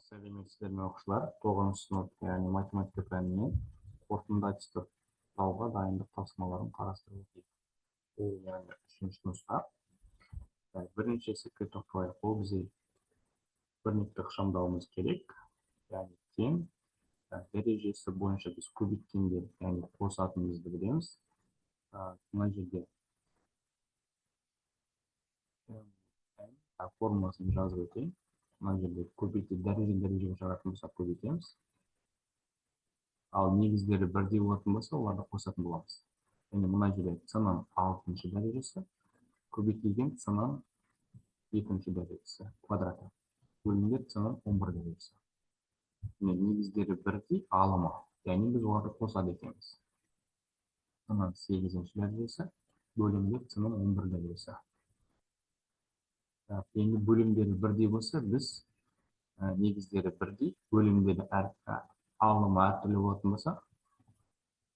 Сәлеметсіздер ме оқушылар? 9 сынып, яғни математика пәнінен қорытынды аттестаттауға дайындық тапсырмаларын қарастырып өтейік. Ол яғни 3-ші нұсқа. Бірінші есепке тоқталайық. Ол бізде бірнекті ықшамдауымыз керек. Яғни тең дәрежесі бойынша біз көбейткенде, яғни қосатынымызды білеміз. Мына жерде формуласын жазып өтейін. Мына жерде көбейтіп дәрежеге шығаратын болсақ көбейтеміз. Ал негіздері бірдей болатын болса, оларды қосатын боламыз. Яғни мына жерде с-ның 6-шы дәрежесі көбейтілген с-ның 2-ші дәрежесі квадраты. Бөлімдер с-ның 11 дәрежесі. Негіздері бірдей алымы. Яғни біз оларды қосады екенбіз. С-ның 8-ші дәрежесі бөлімдер с-ның 11 дәрежесі. Енді бөлімдері бірдей болса, біз негіздері бірдей, бөлімдері алымы әртүрлі болатын болса,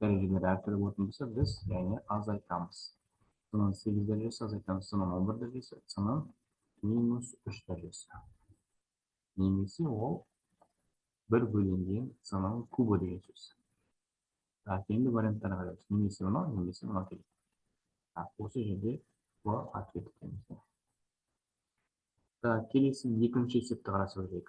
дәрежелері әртүрлі болатын болса, біз яғни азайтамыз. С-ның 8 дәрежесі азайтамыз с-ның 11 дәрежесі, с-ның -3 дәрежесі. Немесе ол бір бөлінген с-ның кубы деген сөз. Енді варианттарға қараймыз. Немесе мынау, немесе мынау керек. Осы жерде бұл ответ етеміз. Келесі екінші есепті қарасақ өтейік.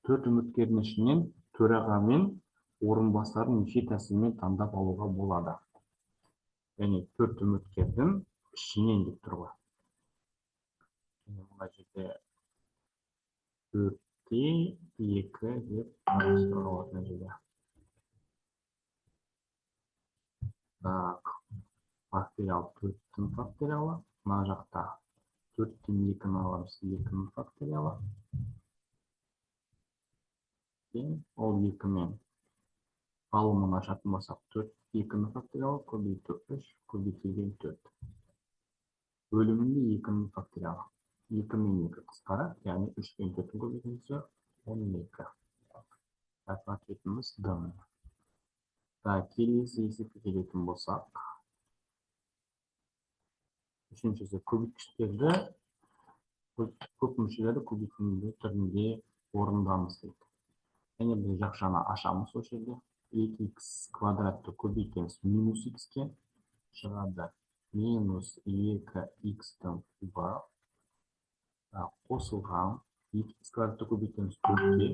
4 үміткердің ішінен төраға мен орынбасарын неше тәсілмен таңдап алуға болады. Яғни 4 үміткердің ішінен деп тұр ғой. Мына жерде 4-те 2 деп қарастыруға болатын жерде. Факториал 4-тің факториалы. Мына жақта 4-тен 2-ні аламыз, 2-ның факториалы. Ол 2-мен алымын ашатын болсақ 4, 2-ның факториалы көбейту 3, көбейтілген 4. Бөлімінде 2-ның факториалы. 2-мен 2 қысқарады, яғни 3-пен 4-ін көбейтілсе 12. Ответіміз Д. Келесі есепке келетін болсақ, үшіншісі көбейткіштерді көп мүшелері көбейтінді түрінде орындамыз дейді. Және біз жақшаны ашамыз осы жерде. 2х квадратты көбейтеміз -х-ке шығады -2х-тің кубы. Қосылған 2х квадратты көбейтеміз 4-ке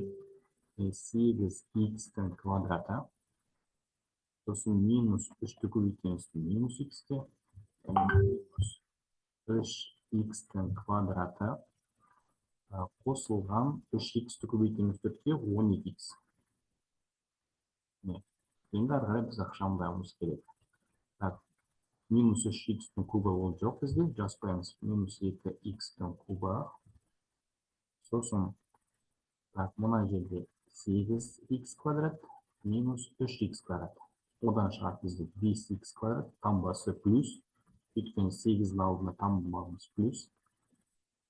8х-тің квадраты. Сосын -3-ті көбейтеміз -х-ке 3х-тің квадраты. Қосылған 3х-ті көбейтеміз 4-ке 12х. Енді ары қарай біз ықшамдауымыз керек. -3х-тің кубы ол жоқ бізде. Жазып қоямыз -2х-тің кубы. Сосын мына жерде 8х квадрат -3х квадрат. Одан шығады бізде 5х квадрат, таңбасы плюс. Өйткені 8-дің алдына таңбамыз плюс.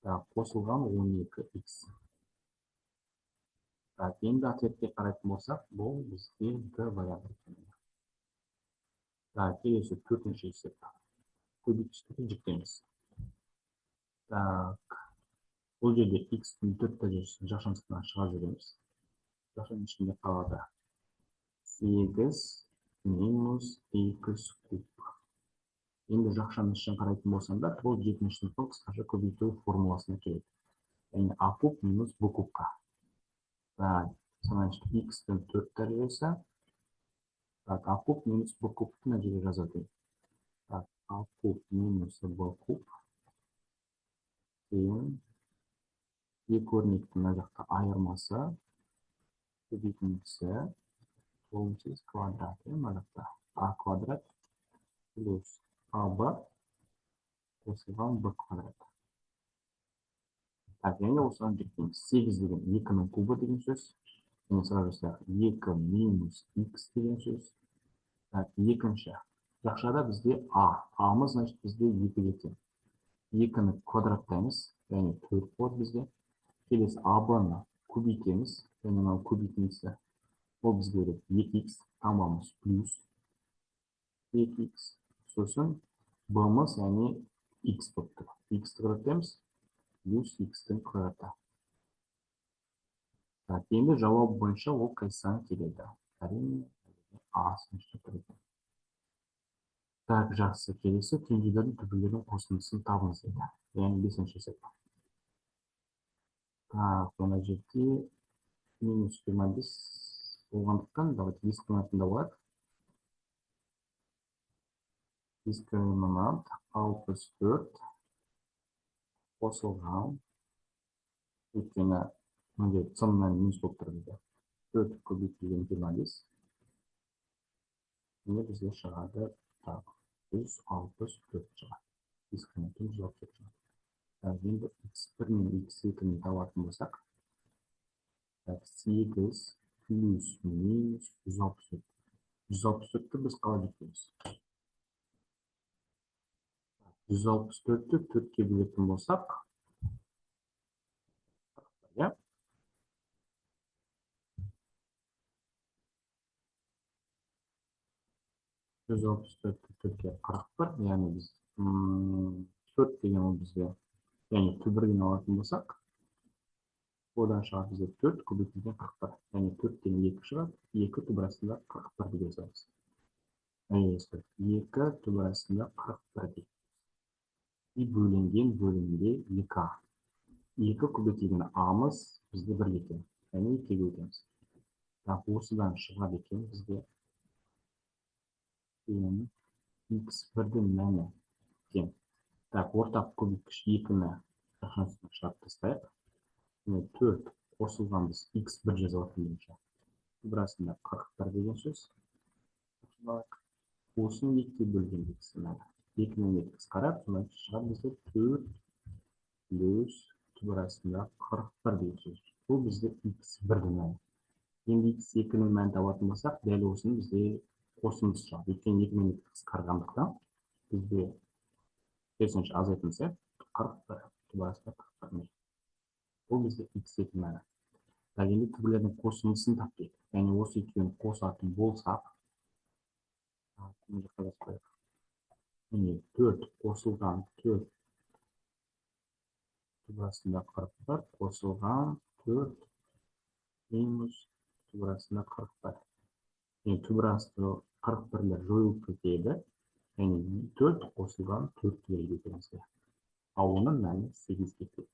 Қосылған 12х. Енді ответке қарайтын болсақ, бұл бізде Д варианты екен. Келесі 4-ші есеп. Көбейткіштерді жүктейміз. Бұл жерде х-тің 4 дәрежесін жақшаның сыртына шығарып жібереміз. Жақшаның ішінде қалады 8 -2 куб. Енді жақшаның ішін қарайтын болсаңдар, бұл 7-ші сыныптың қысқаша көбейту формуласына келеді. Яғни а куб минус б кубқа. Х-тің 4 дәрежесі. А куб минус б кубты мына жерге жазады. А куб минус б куб. Кейін екі өрнектің мына жақта айырмасы көбейтіндісі 9 квадрат. Мына жақта а квадрат плюс аб қосылған б квадрат. Енді осыған жүктейміз. 8 деген 2-ның кубы деген сөз. Және сразу 2 минус х деген сөз. Екінші. Жақшада бізде а. А-мыз, значит, бізде 2 екен. 2-ні квадраттаймыз. Яғни 4 болады бізде. Келесі аб-ны көбейтеміз. Яғни мынау көбейтіндісі. Ол бізге береді 2х. Таңбамыз плюс 2х. Сосын б-мыз, яғни х болып тұр. Х-ті квадраттаймыз. Плюс х-тің квадраты. Так, енді жауап бойынша ол қайсысынан келеді? Әрине, ағасыншы тұр екен. Так, жақсы, келесі теңдеулердің түбірлерінің қосындысын табыңыз дейді. Яғни 5-ші есеп. Так, мына жерде минус 25 болғандықтан, давайте дискриминантында болады. Дискриминант 64 қосылған, өйткені мына цымнан минус болып тұр дейді. 4 көбейтілген 25. Енді бізге шығады, так, 164 шығады. Дискриминантын 164 шығады. Енді x1 мен x2-ні табатын болсақ, 8 плюс минус 164. 164-ті біз қалай жетеміз? 164-ті 4-ке бөлетін болсақ, 164-ті 4-ке 41, яғни біз 4 деген ол бізге, яғни түбірден алатын болсақ, одан шығады бізге 4 көбейтілген 41, яғни 4-тен 2 шығады, 2 түбір астында 41 деген жазамыз. 2 түбір астында 41 дейді. И бөлінген бөлімде 2а. 2 көбейтілген а-мыз бізде 1 екен, яғни 2-ге өтеміз. Так, осыдан шығады екен бізге x1-дің мәні тең. Так, ортақ көбейткіш 2-ні жақынсына шығарып тастайық. 4 қосылған біз x1 жазылатын бойынша. Burasында 41 деген сөз. Осыны 2-ге бөлген екісі. 2-ні 2 қысқарап, сонан шығады бізде 4 плюс burasында 41 деген сөз. Бұл бізде x1-дің мәні. Енді x2-ның мәнін табатын болсақ, дәл осыны бізде қосындысы шығады. Өйткені 2-ні 2 қысқарғандықтан бізде 5-ші азайтылса 41, burasында 41. Бұл бізде x2 мәні. Енді түбірлердің қосындысын таппайық. Яғни осы екеуін қосатын болсақ, 4 қосылған 4 түбірасында 41, қосылған 4 минус түбірасында 41. Түбірасты 41-лер жойылып кетеді. Яғни 4 қосылған 4 келеді екенімізге. Ал оның мәні 8 кетеді.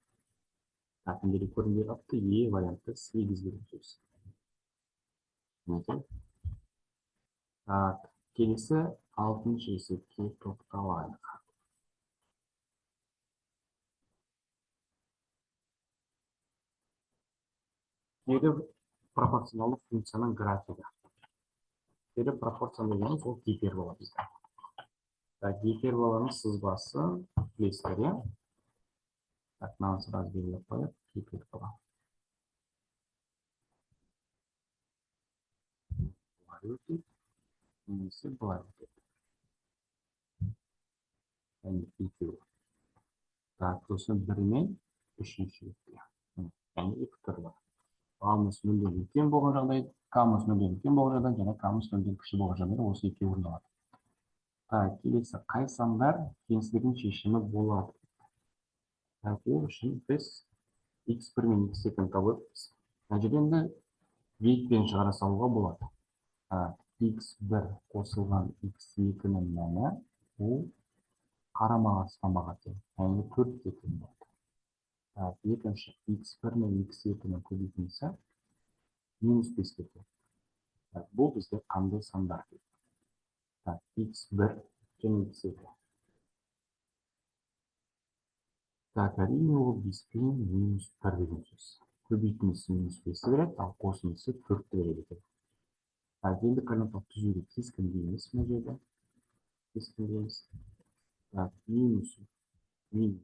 Әкімдері көрінбей қапты, варианты 8 деген сөз. Так, келесі 6-шы есепке тоқталайық. Кері пропорционалды функцияның графигі. Кері пропорция дегеніміз ол гипербола бізде. Так, гиперболаның сызбасы білесіздер. Так, мынаны сразу белгілеп қояйық, гипербола. Бұлай өтеді, немесе бұлай өтеді. Яғни екеуі. Так, сосын 1 мен 3-ші өтеді. Яғни 2 түрлі. А-мыз 0-ден үлкен болған жағдай, К-мыз 0-ден үлкен болған жағдай, және К-мыз 0-ден кіші болған жағдайда осы екеуі орындалады. Так, келесі қай сандар теңсіздігінің шешімі болады? Ол үшін біз x1 мен x2-ні табамыз. Мына жерде вейтпен шығара салуға болады. x1 қосылған x2-нің мәні ол қарама-қарсыға тең, яғни 4-ке тең болады. Екінші x1 мен x2-нің көбейтіндісі минус 5-ке тең. Бұл бізде қандай сандар дейді. x1 және x2. Так, әрине ол 5 пен минус 1 деген сөз. Көбейтіндісі минус 5-ті береді, ал қосындысы 4-ті береді екен. Енді координаталық түзуді кескіндейміз мына жерде. Кескіндейміз. Так, минус 1.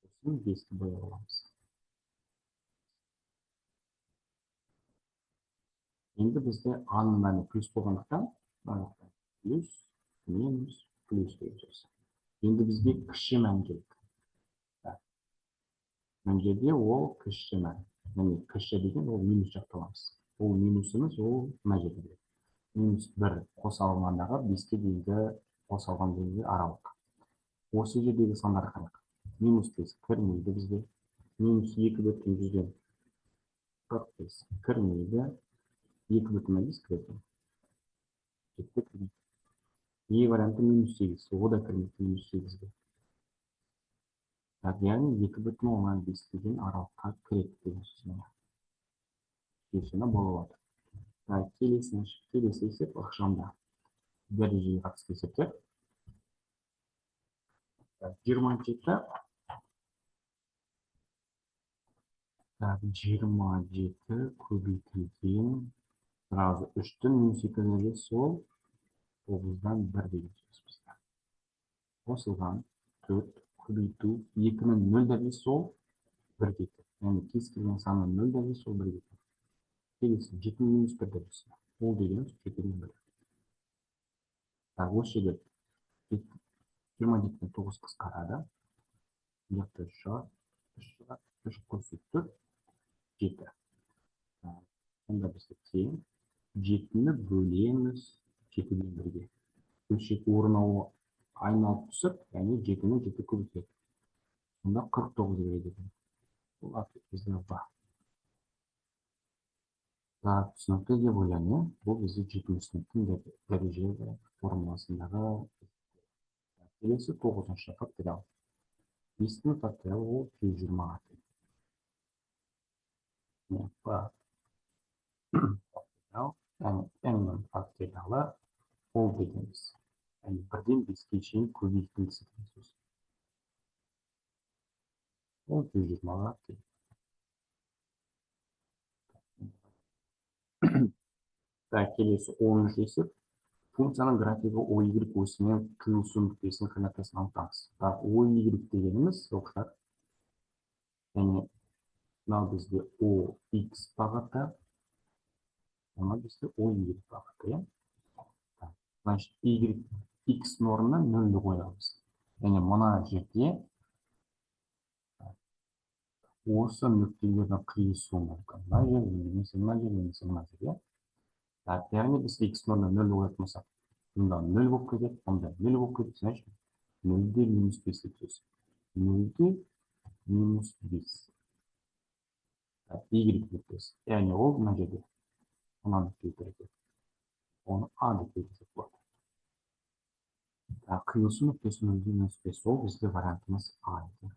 Сосын 5-ті бояп аламыз. Енді бізде А-ның мәні плюс болғандықтан, плюс, минус, плюс деген сөз. Енді бізге кіші мән керек. Мына жерде ол кіші мән. Яғни кіші деген ол минус жақты аламыз. Ол минусымыз ол мына жерде. Минус 1 қосалғандағы 5-ке дейінгі қосалған дейінгі аралық. Осы жердегі сандар қанық. Минус 5 кірмейді бізге. Минус 2/145 кірмейді. 2/5 кіреді. Жетті кірмейді. Е варианты минус 8. О да кірмейді минус 8-ге. Яғни 2/5 деген аралыққа кіреді деген сөз. Шешімі болып отыр. Келесі есеп ықшамда. Дәрежеге қатысты есептер. 27 көбейтілген сразу 3-тің минус 2-ге сол 9-дан 1 деген сөз бізде. Қосылған 4 көбейту 2-ның 0 дәрежесі сол 1 кетеді. Яғни кез келген санның 0 дәрежесі сол 1 кетеді. Келесі 7-ның минус 1 дәрежесі. Ол деген 7-ның 1. Осы жерде 27-ні 9 қысқарады. Яқты 3 қосып 4 7. Онда бізде тең 7-ні бөлеміз 7-ден 1-ге. Бөлшек орнауы айналып түсіп, яғни 7-ні 7 көбейтеді. Сонда 49 береді. Бұл атып бізде бар. Түсінікті деп ойлаймын. Бұл бізде 7-ші сыныптың дәреже формуласындағы. Келесі 9-шы факториал. 5-ні факториал ол 120-ға тең. N-ның факториалы ол дегеніміз. Яғни 1-ден 5-ке шейін көбейтілгісі деген сөз. Ол 120-ға тең. Келесі 10-шы есеп. Функцияның графигі OY осымен қиылысу нүктесінің координатасын анықтаңыз. OY дегеніміз оқушылар. Яғни мынау бізде OX бағыты. Мына бізде OY бағыты. Значит, X-ның орнына 0-ді қоямыз. Яғни мына жерде осы нүктелердің қиылысуы мүмкін. Мына жер немесе мына жерде. Яғни біз X-ның орнына 0-ді қоятын болсақ, мұнда 0 болып кетеді, мұнда 0 болып кетеді. Значит, 0-де минус 5 кетеді. 0-де минус 5. Y нүктесі. Яғни ол мына жерде. Мынаны келтіреді. Оны А деп келтірсек болады. Қиылысу нүктесі 0-де минус 5. Ол бізде вариантымыз А еді.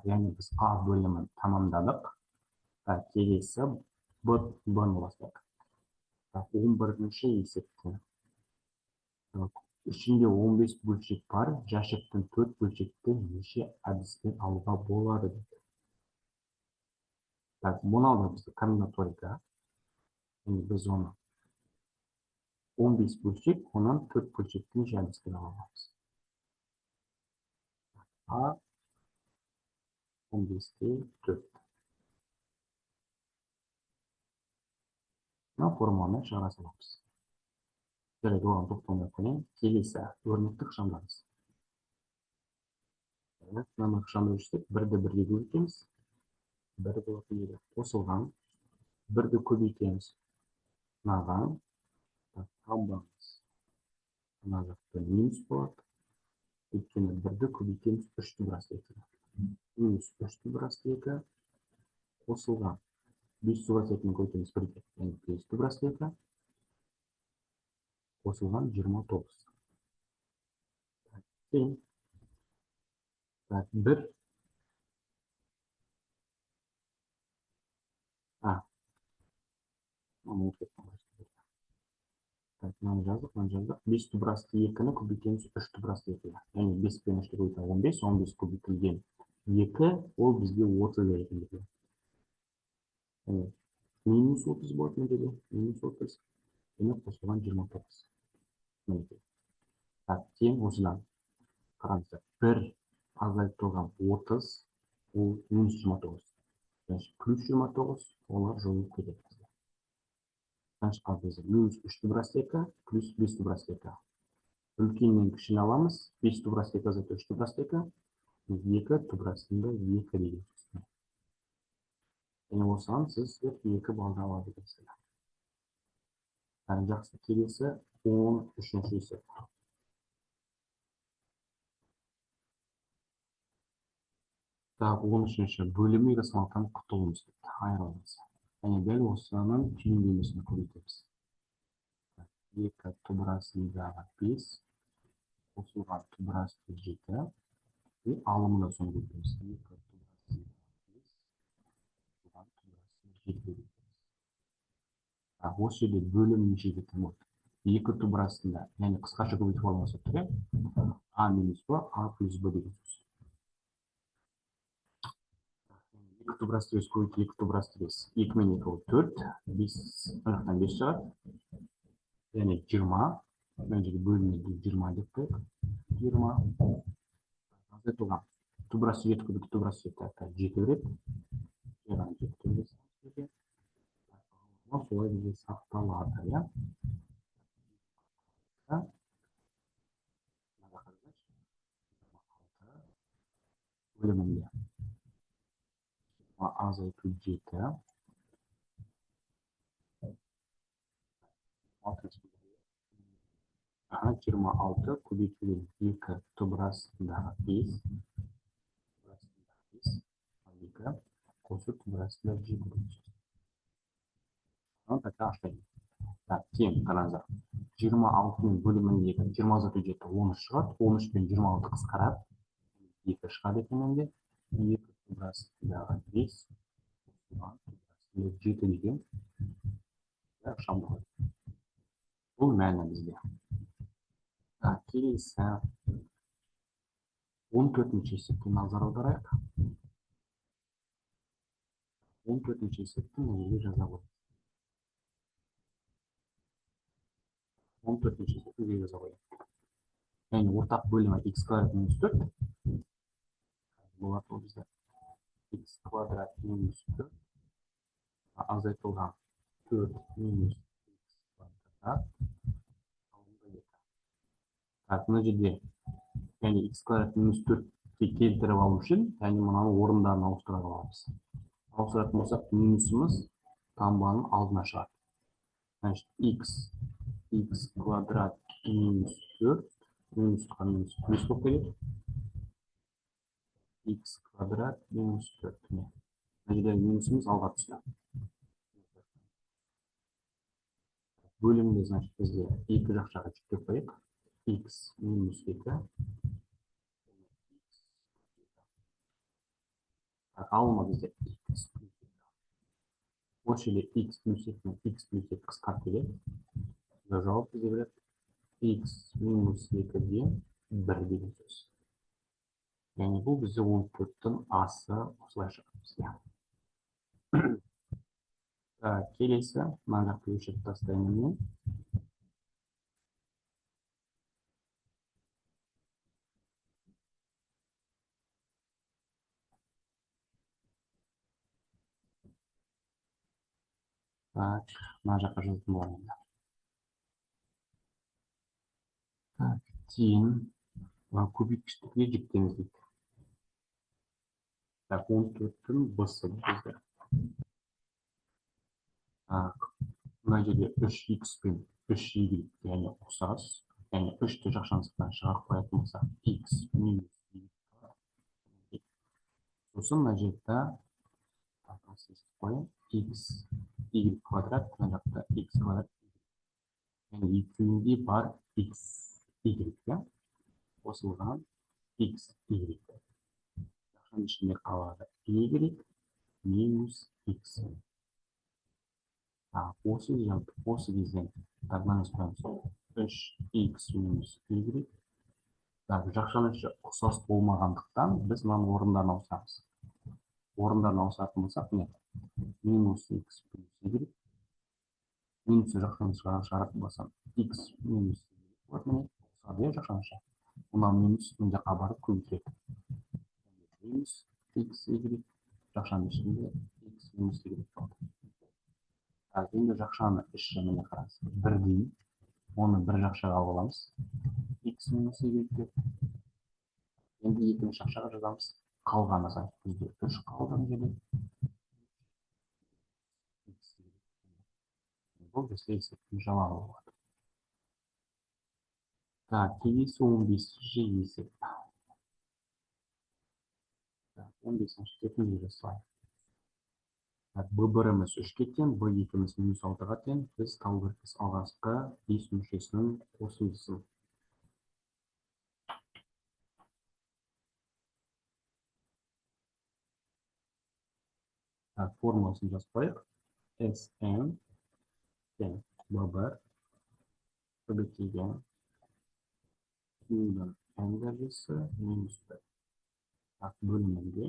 Яғни біз А бөлімін тамамдадық. Келесі Б-ны бастайық. 11-ші есепті. Ішінде 15 бөлшек бар, жәшіктің 4 бөлшекті неше әдіспен алуға болады дейді. Бұны алды бізді комбинаторика. Біз оны 15 бөлшек, онан 4 бөлшектің неше әдіспен аламыз. А 15-те 4. Мына форманы шығара саламыз. Жарайды, оған тоқталмай қояйын. Келесі өрнекті ықшамдаймыз. Мына ықшамды өлшесек, 1-ді 1-ге көбейтеміз. 1 болатын еді. Қосылған 1-ді көбейтеміз. Мынаған табамыз. Мына жақта минус болады. Өйткені 1-ді көбейтеміз 3-ті біраз екі. Минус 3-ті біраз екі. Қосылған 5-ті біраз екіні көбейтеміз 1-ге. Яғни 5-ті біраз екі. Қосылған 29. Тең. 1. Мынаны жаздық. 5-ті біраз екіні көбейтеміз 3-ті біраз екі. Яғни 5 пен 3-ті көбейткен 15. 15 көбейтілген 2. Ол бізге 30 береді. Минус 30 болады ма деді? Минус 30. Және қосылған 29. Тең осыдан қараңыздар. 1 азайтылған 30, ол минус 29. Значит, плюс 29, олар жойылып кетеді. Значит, бізде минус 3-ті біраз екі, плюс 5-ті біраз екі. Үлкеннен кішіні аламыз. 5-ті біраз екі азайты 3-ті біраз екі. 2-ті біразында 2 деген сөз. Және осыған сіз 2 балды алады екенсіз. Жақсы, келесі 13-ші есеп. Так, 13-ші бөлімі жасалған құтылымыз депті, айырылымыз. Және дәл осының түйіндемесін көретеміз. 2 тубырасындағы 5, қосылған тубырасты 7, и алымында соны көретеміз. 2 тубырасындағы 5, қосылған тубырасты 7 көретеміз. Осы жерде бөлім нешеге тең болады? 2 тубырасында, яғни қысқаша көбейтіп формуласы тұр, а минус б, а плюс б деген сөз. 2 тубырас тірес көбейтіп 2 тубырас тірес. 2 мен 2 ол 4, 5, жақтан 5 шығады. Яғни 20. Мына жерге бөлімді 20 деп қойып. 20. Азайтылған. Тубырас 7 көбейтіп тубырас 7 береді. Яғни 7 төресі. Солай бізде сақталады, иә? Бөлімінде азайту 7. 26 көбейтілген 2 тубырасындағы 5. 2 қосып тубырасында 7 көбейтілген. Қайта аштайын. Тең, қараңыздар. 26 мен бөліміндегі 20 азайту 7 13 шығады. 13 пен 26 қысқарады. 2 шығады екенінде. 2 тубырасындағы 5. 7 деген шамды. Бұл мәні бізде. Келесі 14-ші есепке назар аударайық. 14-ші есепті мына жаза қойдық. 14-ші есепті жаза қойдық. Яғни ортақ бөлімі x квадрат минус 4. Болады ол бізде x квадрат минус 4. Азайтылған 4 минус x квадрат. Мына жерде яғни x квадрат минус 4-ке келтіріп алу үшін, яғни мынаны орындарын ауыстыра аламыз. Ауыстыратын болсақ, минусымыз таңбаның алдына шығады. Значит, x квадрат минус 4, минусқа минус плюс болып келеді. X квадрат минус 4. Мына жерде минусымыз алға түсті. Бөлімде, значит, бізде 2 жақшаға жүктеп қойық. X минус 2. Алыма бізде x плюс 2. Осы жерде x плюс 2 мен x плюс 2 қысқарып келеді. Жауап бізде береді. X минус 2-де 1 деген сөз. Яғни бұл бізде 14-тің асы осылай шығады. Келесі, мына жақты өшіріп тастаймын. Мына жаққа жазатын боламын. Тең көбейткіштікке жүктеміз дейді. 14-тің б-сы бізде. Мына жерде 3x пен 3y яғни ұқсас. Яғни 3-ті жақшаныстан шығарып қоятын болса, x минус y. Сосын мына жерде x y квадрат, мына жақта x квадрат. Яғни екеуінде бар x y. Қосылған x y. Жақшаның ішінде қалады y минус x. Осы кезден тағманыз қойымыз 3x минус y. Жақшаның іші ұқсас болмағандықтан біз мынаны орындарын ауысамыз. Орындарын ауысатын болсақ, минус x плюс y. Минусы жақшаның шығаратын болсам, x минус y. Ұқсады жақшаның іші. Мұна минус үстін жаққа барып көбейтеді. Минус x y. Жақшаның ішінде x минус y болады. Енді жақшаны іші міне қараңыз. 1 дейін. Оны бір жақшаға аламыз. X минус y деп. Енді екінші жақшаға жазамыз. Қалғаны бізде 3 қалған жерде. Бұл бізде есептің жауабы болады. Келесі 15-ші есеп. 15-ші кетімізді жасайық. B1-іміз 3-ке тең, B2-іміз -6-ға тең. Біз табу керекпіз алғашқы 5 мүшесінің қосындысын. Формуласын жазып Sn тең B1 көбейтілген Q'ның n дәрежесі -1. Бөлімінде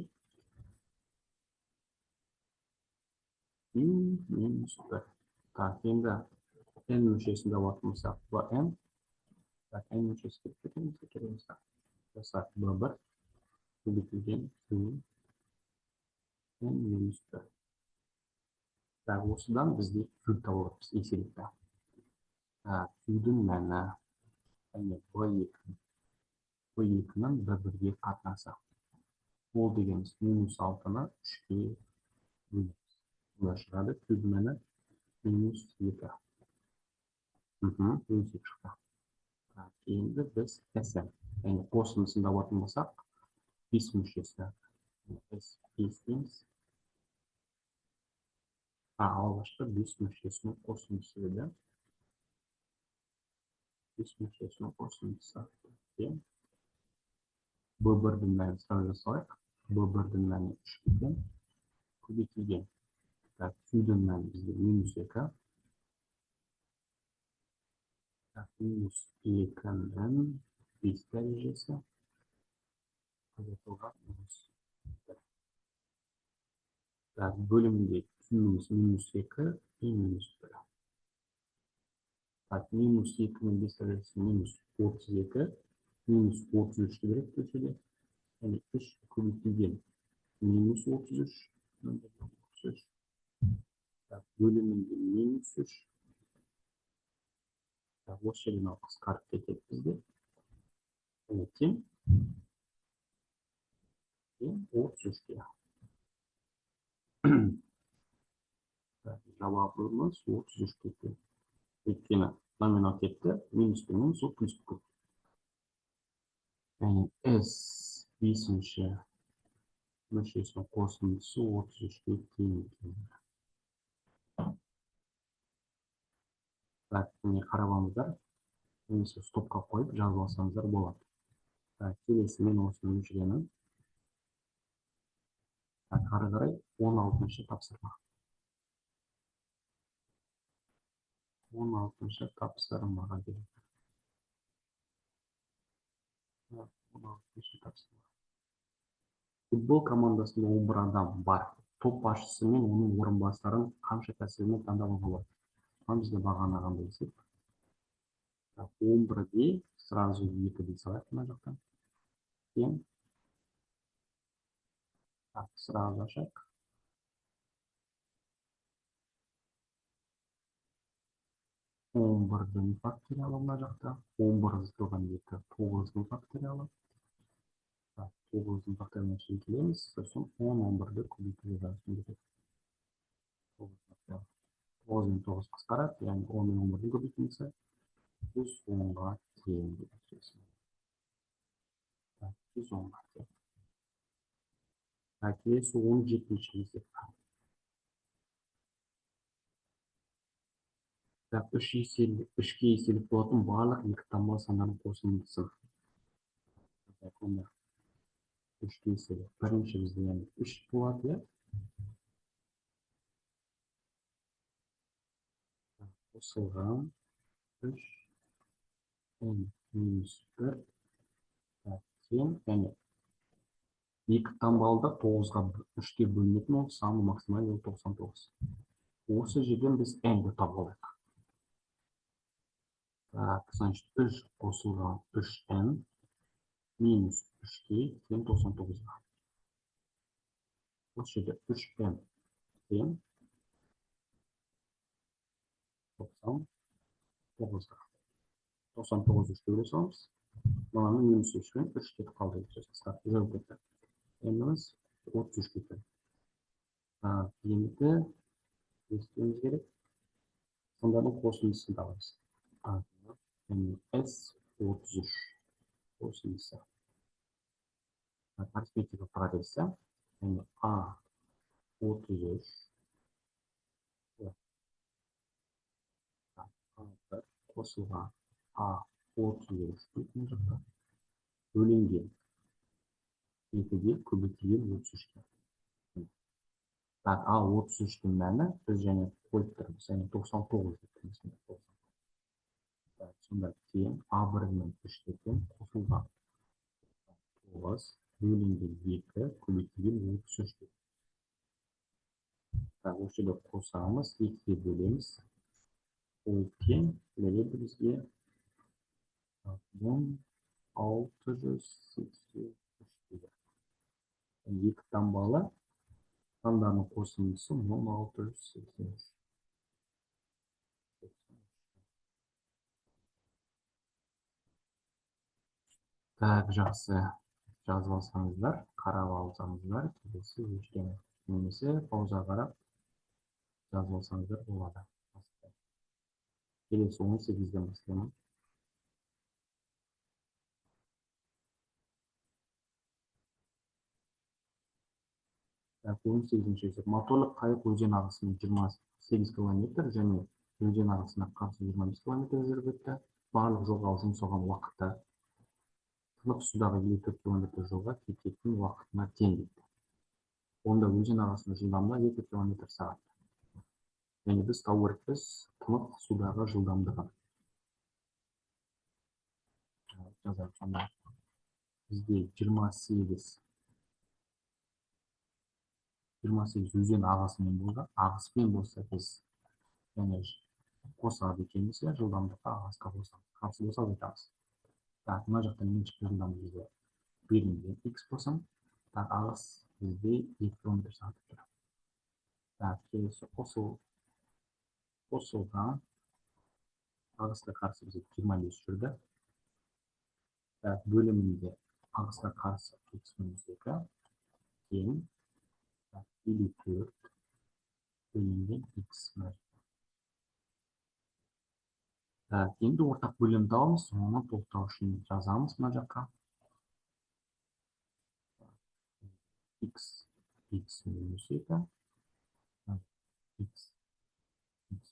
Q -1. Енді n мүшесінде болатын болсақ, n. n мүшесі кетеміз. Жасақ B1 көбейтілген Q n-1. Осыдан бізде Q табылып еселікті. Q-дің мәні B2-ның B1-ге қатынасы. Ол дегеніміз -6-ны 3-ке бөлеміз. Бұлар шығады, Q-дің мәні -2. -2 шықты. Енді біз Sn, қосындысында болатын болсақ, 5 мүшесі. S5 дейміз. Алғашқы 5 мүшесінің қосындысы еді. 5 мүшесінің қосындысы. B1-дің мәні сразу жасайық. B1-дің мәні 3-ке тең көбейтілген. Q-дің мәні бізде -2. -2-ның 5 дәрежесі. Бөлімінде Q-іміз -2 и -1. -2-ның 5 дәрежесі -32, -33 керек көшеде. 3 көбейтілген -33. Бөлімінде -3. Осы жерден қысқарып кетеді бізде. Тең 33-ке. Жауабымыз 33-ке тең. Өйткені номинал кетті, минуспен минус, ол плюс көп. S5-ші мүшесінің қосындысы 33-ке тең. Қарабаңыздар, немесе стопқа қойып жазып алсаңыздар болады. Келесі мен осының жүремін. Ары қарай 16-шы тапсырма. 16-шы тапсырмаға келеді. 16-шы тапсырма. Футбол командасында 11 адам бар. Топ басшысы мен оның орынбасарын қанша тәсілмен таңдауға болады? Бізде бағана қандай есеп. 11-де сразу 2 дей салайық мына жақтан. Тең. Сразу ашайық. 11-дің факториалы мына жақта. 11 туған 2, 9-дің факториалы. 9-дің факториалына шейін келеміз. Сосын 10-11-ді көбейтуге жазып кетеді. 9-дің 9 қысқарады, яғни 10-11-дің көбейтілмесі 110-ға тең деп сөйлесем. 110-ға тең. Келесі 17-ші есеп. 3-ке еселік болатын барлық екі таңбалы сандардың қосындысы. 3-ке еселік. Бірінші бізде 3 болады. Қосылған 3 n-1 тең, яғни екі таңбалыда 9-ға 3-ке бөлінетін ол саны максималды 99. Осы жерден біз n-ді табылдық. Значит, 3 қосылған 3n минус 3-ке тең 99-ға. Осы жерде 3n тең 99-ға. 99 3-ке бөле саламыз. Мынаны минус 3-ке 3 кетіп қалды. N-іміз 33-ке тең. Енді естуіміз керек. Сондардың қосындысын табамыз. S33 қосындысы. Арифметика прогрессия. Yani A 33 A қосылған A 33 дейтін жақта бөлінген 2-ге көбейтілген 33-ке. Так, А 33-тің мәні біз және қойып тұрмыз, яғни 99 деп тұрмыз. Сонда тең А1 мен 3-ке тең қосылған 9 бөлінген 2 көбейтілген 33. Так, осы жерде қосамыз, 2-ге бөлеміз. Ол тең береді бізге 1683 дейді. 2 таңбалы сандарының қосындысы 1683. Так, жақсы. Жазып алсаңыздар, қарап алсаңыздар, келесі өшкен. Немесе пауза қарап жазып алсаңыздар болады. Келесі 18-ден бастаймын. Так, 18-ші есеп. Моторлық қайық өзен ағысымен 28 км және өзен ағысына қарсы 25 км жүріп өтті. Барлық жолға жұмсалған уақыты тынық судағы 54 км жолға кететін уақытына тең дейді. Онда өзен ағысының жылдамдығы 2 км сағат. Және біз табу керекпіз тынық судағы жылдамдығын. Жазайық сонда. Бізде 28 өзен ағысымен болған. Ағыспен болса біз және қосады екенбіз, жылдамдыққа ағысқа қосамыз. Қарсы болса айтамыз. Так, мына жақта меншікті жылдамдық бізде берілген x болсын. Так, ағыс бізде 2 км сағат тұр. Так, келесі қосылған ағысқа қарсы бізде 25 жүрді. Так, бөлімінде ағысқа қарсы x минус 2 тең 54 бөлінген x. Так, енді ортақ бөлімді аламыз, оны толықтау үшін жазамыз мына жаққа. x минус 2 x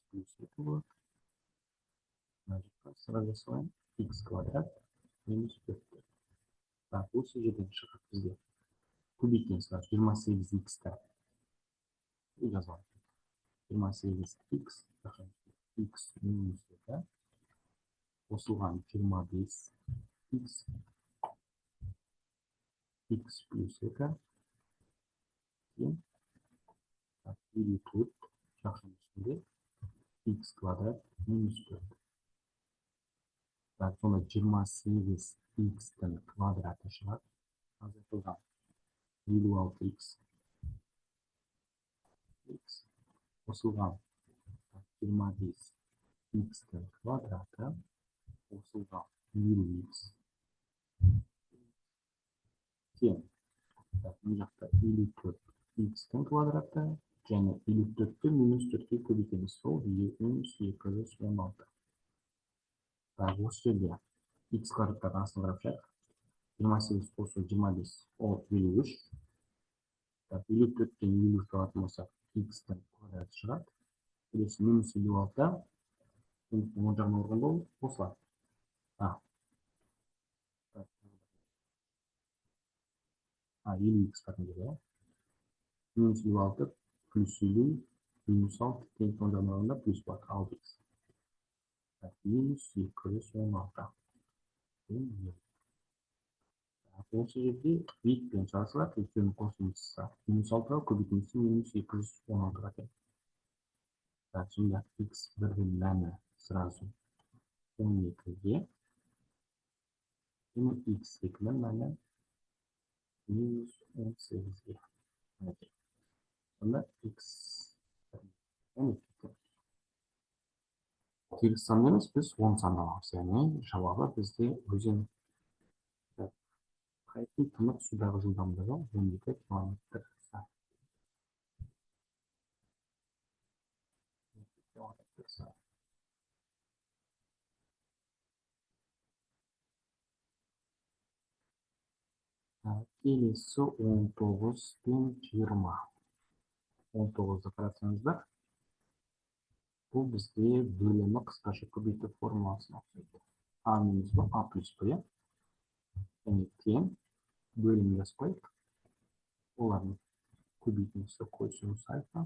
плюс 2 болады. Мына жаққа сразу жасалайын. X квадрат минус 4. Так, осы жерден шығып бізге көбейткен сразу 28x-ті жазалайын. 28x x минус 2 қосылған 25x x плюс 2 тең 54 жақшының үстінде x квадрат минус 4. Так, сонда 28x-тің квадраты шығады. Азайтылған 56x қосылған 25x-тің квадраты қосылған 50x тең. Мына жақта 54x-тің квадраты және 54-ті минус 4-ке көбейтеміз. Сол минус 216. Так, осы жерде x квадраттағы астын қарап шығайық. 28 қосу 25 ол 53. 54-тен 53 қалатын болсақ x-тің квадраты шығады. Келесі минус 56. Оң жағына орған болып қосылады. 50x қатындығы. Минус 56 плюс 50 минус 6 тең оң жағына орғанда плюс болады 6x. Минус 216. Осы жерде бетпен жазылады, өйткені қосындысы минус 6-ға көбейтіндісі минус 216-ға тең. Так, сонда x1-дің мәні сразу 12-ге, және x2-дің мәні минус 18-ге. Сонда x 12-ге. Тегіс сан емес, біз 10 сан аламыз. Яғни жауабы бізде өзен қайықтың тынық судағы жылдамдығы 12 км сағат. Келесі 19 пен 20. 19-ды қарасаңыздар, бұл бізде бөлімі қысқаша көбейту формуласына ұқсайды. А минус Б, А плюс Б, және тең бөлім жазып қойып, олардың көбейтіндісі косинус альфа,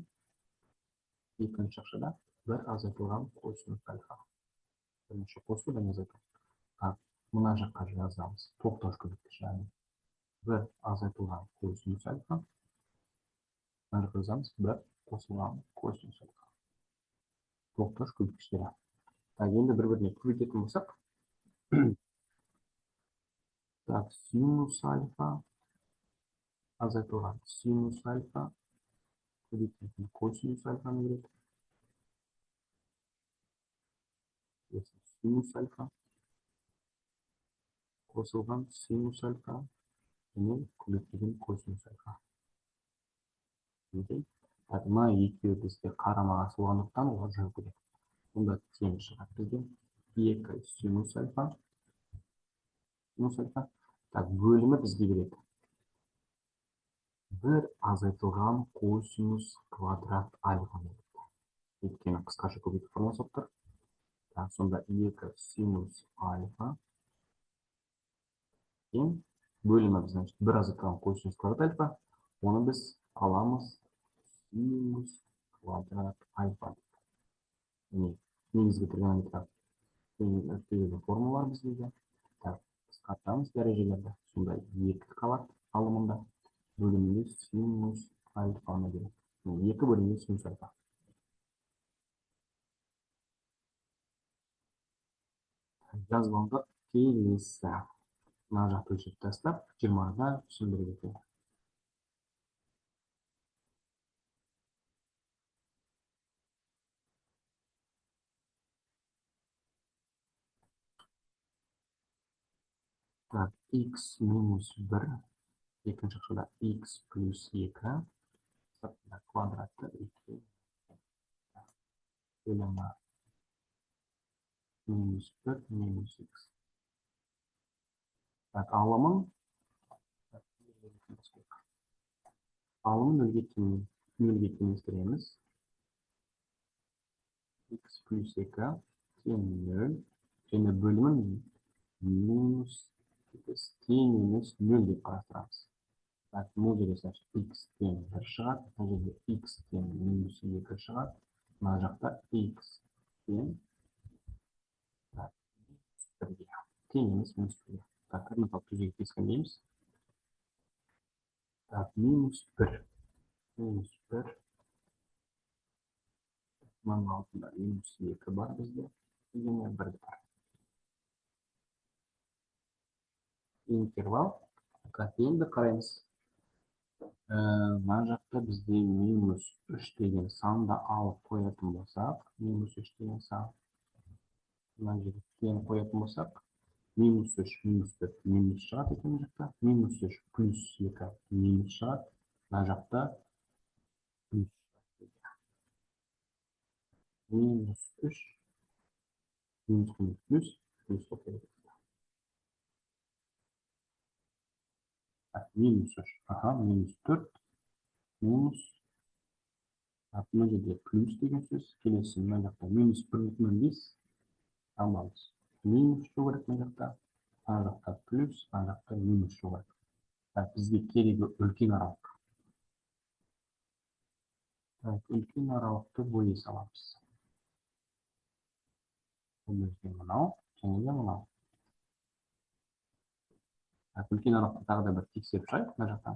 екінші шақшада бір азайтылған косинус альфа. Бірінші қосу және азайту. Мына жаққа жазамыз. Тоқтауыш көбейткіш, яғни бір азайтылған косинус альфа. Мына жаққа жазамыз. Бір қосылған косинус альфа. Тоқтауыш көбейткіштері. Енді бір-біріне көбейтетін болсақ, синус альфа, азайтылған синус альфа, көбейтетін косинус альфаны береді. Синус альфа, қосылған синус альфа, және көбейтілген косинус альфа. Мына екеуі бізде қарама-қарсы болғандықтан олар жау керек. Онда тең шығады бізде 2 синус альфа. Бөлімі бізге береді. Бір азайтылған косинус квадрат альфа береді. Өйткені қысқаша көбейту формуласы болып тұр. Сонда 2 синус альфа. Бөлімі біз бір азайтылған косинус квадрат альфа. Оны біз аламыз синус квадрат альфа. Негізгі тригонометрия формулалар бізде. Қысқартамыз дәрежелерді. Сонда 2 қалады алымында. Бөлімінде синус альфаны береді. 2 бөлімінде синус альфа. Жазбаңға келесі. Мына жақты өлшеп тастап, 20-да түсіндіріп өтеді. X минус 1, екінші шақшада X плюс 2, сыртында квадратты 2, бөлімі минус 1, минус X. Алымын нөлге теңестіреміз. X плюс 2 тең 0, және бөлімін минус тең емес 0 деп қарастырамыз. Бұл жерде X тең 1 шығады, бұл жерде X тең минус 2 шығады. Мына жақта X тең тең емес минус 1. Кірмітал түзегі кескін дейміз. Минус 1. Минус 1. Мұның алдында минус 2 бар бізде. Және 1 бар. Интервал. Енді қараймыз. Мына жақта бізде минус 3 деген санды алып қоятын болсақ, минус 3 деген сан. Мына жерге қоятын болсақ, минус 3, минус 4, минус шығады екен жақта. Минус 3 плюс 2 минус шығады. Мына жақта плюс. Минус 3, минус плюс, плюс қояды. Минус 3, минус 4, минус. Мына жерде плюс деген сөз. Келесі мына жақта минус 1,5 аламыз. Минус жоғары мына жақта. Мына жақта плюс, мына жақта минус жоғары. Бізге керегі үлкен аралық. Үлкен аралықты бөле саламыз. Бұл мынау, және де мынау. Үлкен аралықты тағы да бір тексеріп шығайық мына жақтан.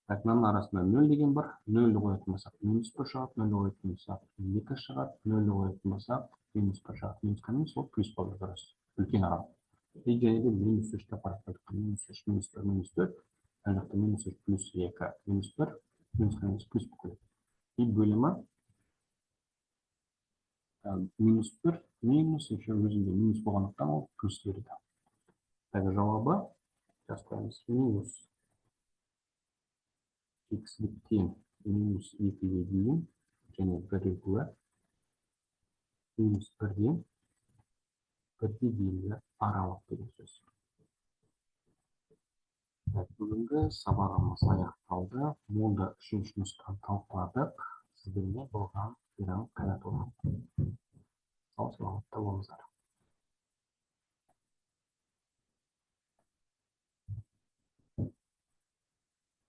Мынаның арасында 0 деген бар. 0-ді қоятын болсақ, минус 1 шығады, 0-ді қоятын болсақ, 2 шығады, 0-ді қоятын болсақ, минус 1 шығады, минусқа минус, ол плюс болды дұрыс. Үлкен аралық. Және де минус 3-ті қарап қойдық. Минус 3, минус 1, минус 4. Мына жақта минус 3 плюс 2, минус 1, минусқа минус плюс болып. И бөлімі минус 1, минус, еще өзінде минус болғандықтан ол плюс береді. Жауабы жазып минус x тең минус 2-ге дейін және 1,5 минус 1-ден 1-ге дейінгі аралық деген сөз. Бүгінгі сабағымыз аяқталды. Молда 3-ші нұсқаны талқыладық. Сіздерге болған